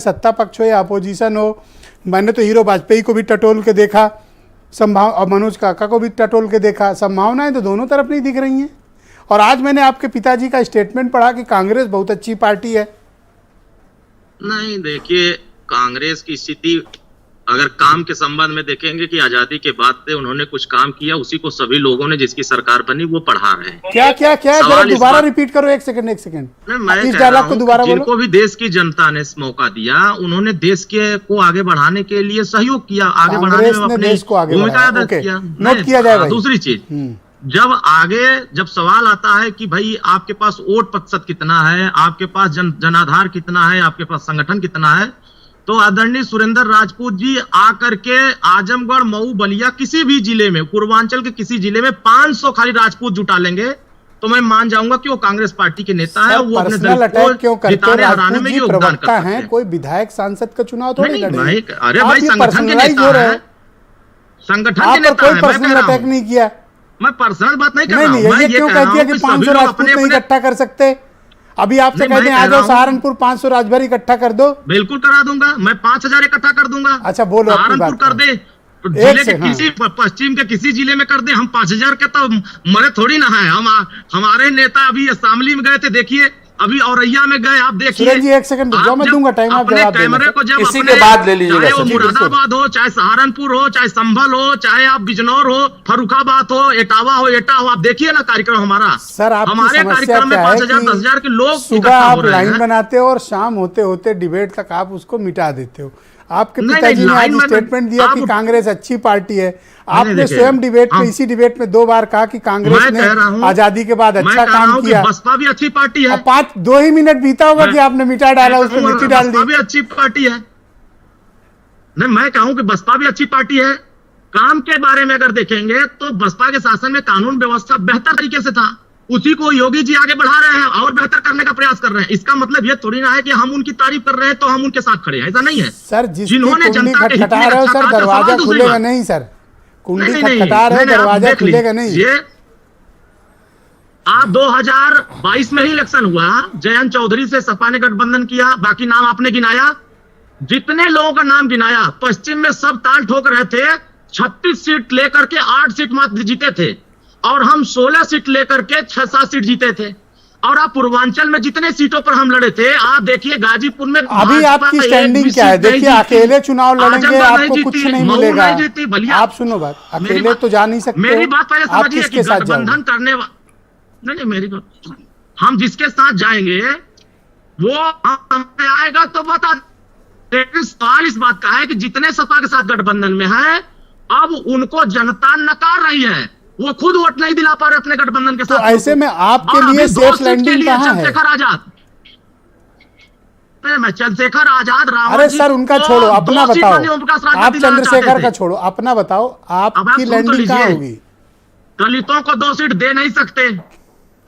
सत्ता पक्ष हो या अपोजिशन हो, मैंने तो हीरो वाजपेयी को भी टटोल के देखा, और मनोज काका को भी टटोल के देखा। संभावनाएं तो दोनों तरफ नहीं दिख रही हैं। और आज मैंने आपके पिताजी का स्टेटमेंट पढ़ा कि कांग्रेस बहुत अच्छी पार्टी है। नहीं, देखिए, कांग्रेस की स्थिति अगर काम के संबंध में देखेंगे कि आजादी के बाद से उन्होंने कुछ काम किया, उसी को सभी लोगों ने जिसकी सरकार बनी वो पढ़ा रहे हैं। क्या क्या क्या जरा दोबारा रिपीट करो, एक सेकंड मैं इस डायलॉग को दोबारा बोलो। जिनको भी देश की जनता ने मौका दिया, उन्होंने देश के को आगे बढ़ाने के लिए सहयोग किया, आगे बढ़ाने में अपनी भूमिका अदा किया। नोट किया जाए। दूसरी चीज, जब सवाल आता है कि भाई आपके पास वोट प्रतिशत कितना है, आपके पास जनाधार कितना है, आपके पास संगठन कितना है, तो आदरणीय सुरेंद्र राजपूत जी आकर के आजमगढ़, मऊ, बलिया किसी भी जिले में, पूर्वांचल के किसी जिले में 500 खाली राजपूत जुटा लेंगे तो मैं मान जाऊंगा कि वो कांग्रेस पार्टी के नेता है। वो अपने दल को जिताने हराने में योगदान करते हैं। कोई विधायक सांसद का चुनाव थोड़ी लड़े। अरे भाई, संगठन के नेता है, संगठन के नेता है। पर्सनल अटैक नहीं किया, मैं पर्सनल बात नहीं कर रहा हूं। मैं ये क्यों कह दिया कि 500 राजपूत नहीं इकट्ठा कर सकते? अभी आपसे कहते हैं आ जाओ सहारनपुर 500 राजभर इकट्ठा कर दो। बिल्कुल करा दूंगा, मैं 5000 इकट्ठा कर दूंगा। अच्छा बोलो, सहारनपुर कर दे, जिले के किसी पश्चिम के किसी जिले में कर दे, हम 5000 के तो मरे थोड़ी ना है। हम हमारे नेता अभी शामली में गए थे, देखिए, अभी औरैया में गए, आप देखिए। जी एक सेकंड रुको, मैं दूंगा टाइम, आप जवाब कैमरे को जब इसी के बाद ले लीजिएगा। चाहे वो मुरादाबाद हो, चाहे सहारनपुर हो, चाहे संभल हो, चाहे आप बिजनौर हो, फर्रुखाबाद हो, एटावा हो, एटा हो, आप देखिए ना कार्यक्रम हमारा। सर हमारे कार्यक्रम में 5000 10,000 के लोग सुबह आप लाइन बनाते हो और शाम होते होते डिबेट तक आप उसको मिटा देते हो। आपके पिताजी ने आज स्टेटमेंट दिया कि कांग्रेस अच्छी पार्टी है। आपने स्वयं डिबेट में, इसी डिबेट में 2 बार कहा कि कांग्रेस ने आजादी के बाद अच्छा काम किया। बसपा भी अच्छी पार्टी है। 2 ही मिनट बीता होगा कि आपने मिटा डाला, उसमें मिट्टी डाल दी। बसपा भी अच्छी पार्टी है। नहीं, मैं कहूं कि बसपा भी अच्छी पार्टी है। काम के बारे में अगर देखेंगे तो बसपा के शासन में कानून व्यवस्था बेहतर तरीके से था, उसी को योगी जी आगे बढ़ा रहे हैं और बेहतर करने का प्रयास कर रहे हैं। इसका मतलब ये थोड़ी ना है कि हम उनकी तारीफ कर रहे हैं तो हम उनके साथ खड़े हैं, ऐसा नहीं है। सर जिन्होंने जनता के हित में रहे हो सर, दरवाजा खुलेगा नहीं सर। कुंडी खटखटा रहे, दरवाजा खुलेगा नहीं। ये आप 2022 में ही इलेक्शन हुआ, जयंत चौधरी से सपा ने गठबंधन किया, बाकी नाम आपने गिनाया, जितने लोगों का नाम गिनाया पश्चिम में सब ताल ठोक रहे थे। 36 सीट लेकर के 8 सीट मात्र जीते थे और हम 16 सीट लेकर के 6-7 सीट जीते थे। और आप पूर्वांचल में जितने सीटों पर हम लड़े थे, आप देखिए गाजीपुर में अभी आपकी स्टैंडिंग क्या है? देखिए, अकेले चुनाव लड़ेंगे आपको कुछ नहीं मिलेगा। आप सुनो बात, अकेले तो जा नहीं सकते। मेरी बात पहले समझिए कि गठबंधन करने नहीं, मेरी बात, हम जिसके साथ जाएंगे वो आएगा तो बता। लेकिन सवाल इस बात का है कि जितने सपा के साथ गठबंधन में है, अब उनको जनता नकार रही है, वो खुद वोट नहीं दिला पा रहे अपने गठबंधन के साथ। तो ऐसे में आपके लिए सेफ लैंडिंग कहां है? चंद्रशेखर आजाद, मैं चंद्रशेखर आजाद, रावण। अरे सर उनका छोड़ो, अपना बताओ। आप चंद्रशेखर का छोड़ो, अपना बताओ, आपकी लैंडिंग कहां होगी? दलितों को 2 सीट दे नहीं सकते,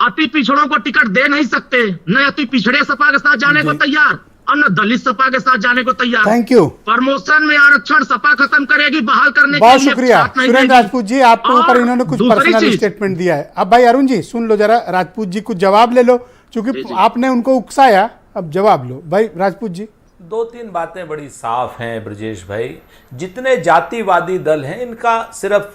अति पिछड़ों को टिकट दे नहीं सकते, न अति पिछड़े सपा के साथ जाने को तैयार और न दलित सपा के साथ जाने को तैयार। Thank you. प्रमोशन में आरक्षण सपा खत्म करेगी, बहाल करने बहुत शुक्रिया सुरेंद्र राजपूत जी, आपके ऊपर इन्होंने कुछ पर्सनल स्टेटमेंट दिया है। अब भाई अरुण जी सुन लो जरा, राजपूत जी कुछ जवाब ले लो, क्योंकि आपने उनको उकसाया, अब जवाब लो भाई राजपूत जी। 2-3 बातें बड़ी साफ हैं ब्रजेश भाई। जितने जातिवादी दल हैं इनका सिर्फ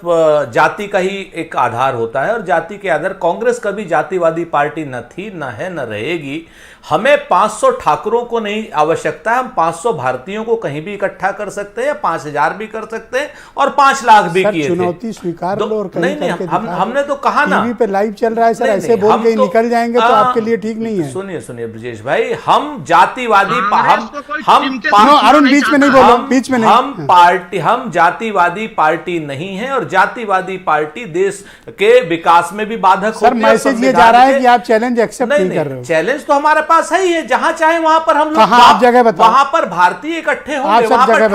जाति का ही एक आधार होता है और जाति के आधार, कांग्रेस कभी जातिवादी पार्टी न थी, न है, न रहेगी। हमें 500 ठाकुरों को नहीं आवश्यकता है, हम 500 भारतीयों को कहीं भी इकट्ठा कर सकते हैं, 5000 भी कर सकते हैं और 5 लाख भी किए थे। चुनौती स्वीकार लो और नहीं, हमने तो कहा ना, टीवी पे लाइव चल रहा है सर, ऐसे बोल के निकल जाएंगे तो आपके लिए ठीक नहीं है। सुनिए ब्रजेश भाई, हम जातिवादी, अरुण बीच में नहीं बोलो, बीच में नहीं। हम जातिवादी पार्टी नहीं है और जातिवादी पार्टी देश के विकास में भी बाधक होती है। सर मैसेज ये जा रहा है कि आप चैलेंज एक्सेप्ट नहीं कर रहे हो। चैलेंज तो हमारे पास है ही है, जहां चाहे वहां पर हम लोग, आप जगह बताओ, वहां पर भारतीय इकट्ठे होंगे, वहां पर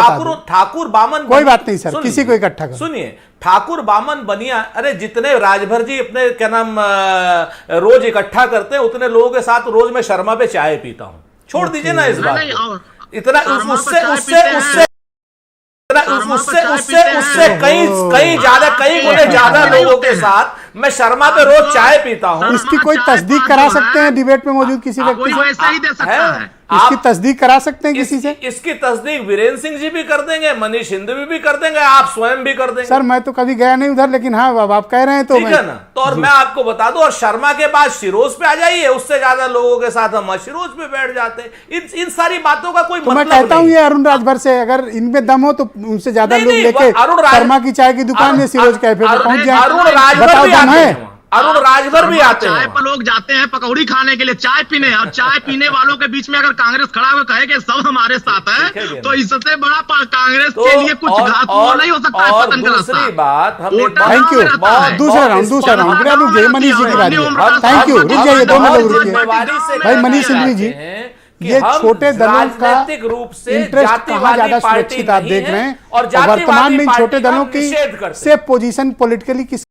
ठाकुर बामन, कोई बात नहीं सर, किसी को इकट्ठा करो। सुनिए, ठाकुर बामन बनिया, अरे जितने राजभर जी अपने क्या नाम रोज इकट्ठा करते हैं, उतने लोगों के साथ रोज मैं शर्मा पे चाय पीता हूं। छोड़ दीजिए ना इस बात, इतना उससे कई गुने ज्यादा लोगों के साथ मैं शर्मा पे रोज चाय पीता हूँ। इसकी कोई तस्दीक करा सकते हैं डिबेट में मौजूद किसी व्यक्ति से? वैसा ही दे सकता है। इसकी तस्दीक करा सकते हैं किसी से? इसकी तस्दीक वीरेंद्र सिंह जी भी कर देंगे, मनीष हिंदवी भी कर देंगे, आप स्वयं भी कर देंगे। सर मैं तो कभी गया नहीं उधर, लेकिन हाँ अब आप कह रहे हैं तो ठीक है ना। तो और मैं आपको बता दूं, और शर्मा के बाद शिरोज पे आ जाइए, उससे ज्यादा लोगों के साथ हम शिरोज पे बैठ जाते हैं। इन सारी बातों का कोई मतलब मैं कहता हूँ ये अरुण राजभर से अगर इनमें दम हो तो उनसे ज्यादा लोग लेके शर्मा की चाय की दुकान में सिरोज कैफे पे पहुंच जाए। अरुण राजभर भी आते हैं, अरुण राजभर भी आते हैं। चाय पर लोग जाते हैं पकौड़ी खाने के लिए, चाय पीने, और चाय पीने वालों के बीच में अगर कांग्रेस खड़ा होकर कहे कि सब हमारे साथ है, तो इससे बड़ा कांग्रेस के लिए कुछ घात नहीं हो सकता है पतन का रास्ता। दूसरी बात, थैंक यू। दूसरा राउंड मनीष जी की बारी है। थैंक यू, रुक जाइए 2 मिनट रुकिए भाई। मनीष सिंघवी जी, ये छोटे दलों का रूप से इंटरेस्ट कहाँ ज्यादा सुरक्षित आप देख रहे हैं, और वर्तमान में इन छोटे दलों की सेफ पोजीशन पॉलिटिकली किस